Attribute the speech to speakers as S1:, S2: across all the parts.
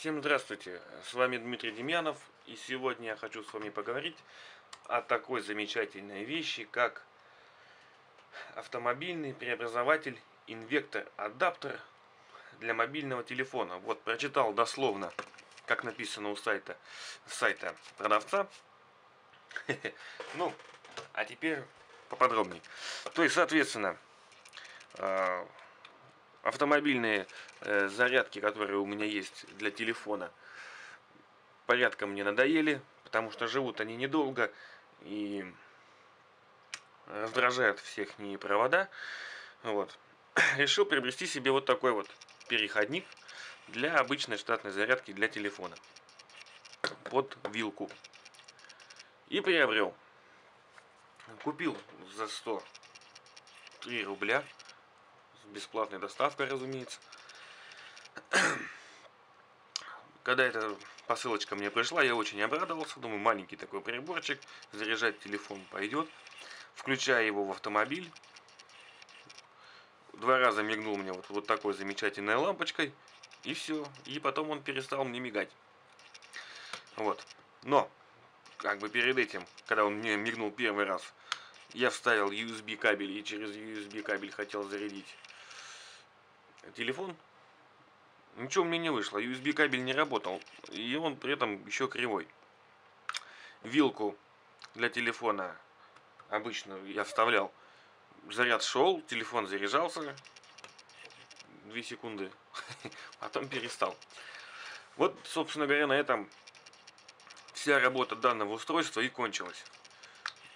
S1: Всем здравствуйте, с вами Дмитрий Демьянов, и сегодня я хочу с вами поговорить о такой замечательной вещи, как автомобильный преобразователь инвектор-адаптер для мобильного телефона. Вот, прочитал дословно, как написано у сайта продавца. Ну, а теперь поподробнее. То есть, соответственно, автомобильные зарядки, которые у меня есть для телефона, порядком мне надоели, потому что живут они недолго и раздражают всех не провода. Вот. Решил приобрести себе вот такой вот переходник для обычной штатной зарядки для телефона под вилку. И приобрел. Купил за 103 рубля. С бесплатной доставкой, разумеется. Когда эта посылочка мне пришла, я очень обрадовался. Думаю, маленький такой приборчик, заряжать телефон пойдет. Включаю его в автомобиль. 2 раза мигнул мне вот такой замечательной лампочкой. И все. И потом он перестал мне мигать. Вот. Но, как бы перед этим, когда он мне мигнул первый раз, я вставил USB кабель и через USB кабель хотел зарядить телефон. Ничего у меня не вышло, USB кабель не работал, и он при этом еще кривой. Вилку для телефона обычно я вставлял, заряд шел, телефон заряжался, 2 секунды, потом перестал. Вот, собственно говоря, на этом вся работа данного устройства и кончилась.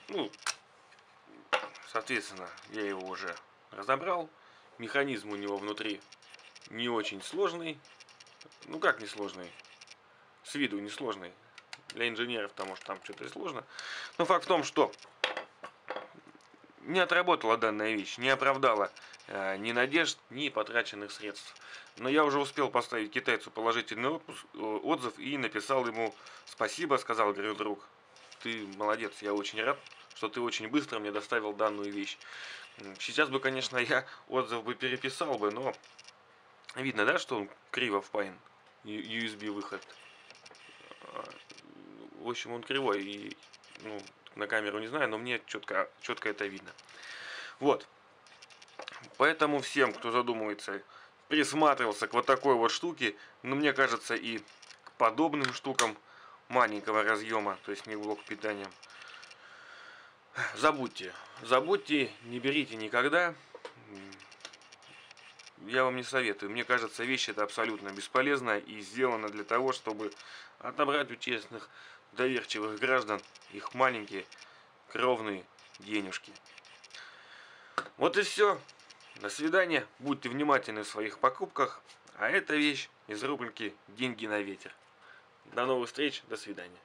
S1: Ну, соответственно, я его уже разобрал, механизм у него внутри не очень сложный. Ну как не сложный? С виду не сложный. Для инженеров, потому что там что-то и сложно. Но факт в том, что не отработала данная вещь, не оправдала ни надежд, ни потраченных средств. Но я уже успел поставить китайцу положительный отзыв и написал ему спасибо, сказал, говорю, друг, ты молодец, я очень рад, что ты очень быстро мне доставил данную вещь. Сейчас бы, конечно, я отзыв бы переписал бы, но видно, да, что он криво впаян, USB выход. В общем, он кривой, и ну, на камеру не знаю, но мне четко это видно. Вот. Поэтому всем, кто задумывается, присматривался к вот такой вот штуке, но мне кажется, и к подобным штукам маленького разъема, то есть не блок питания, забудьте, не берите никогда. Я вам не советую. Мне кажется, вещь эта абсолютно бесполезная и сделана для того, чтобы отобрать у честных, доверчивых граждан их маленькие кровные денежки. Вот и все. До свидания. Будьте внимательны в своих покупках. А эта вещь из рубрики «Деньги на ветер». До новых встреч. До свидания.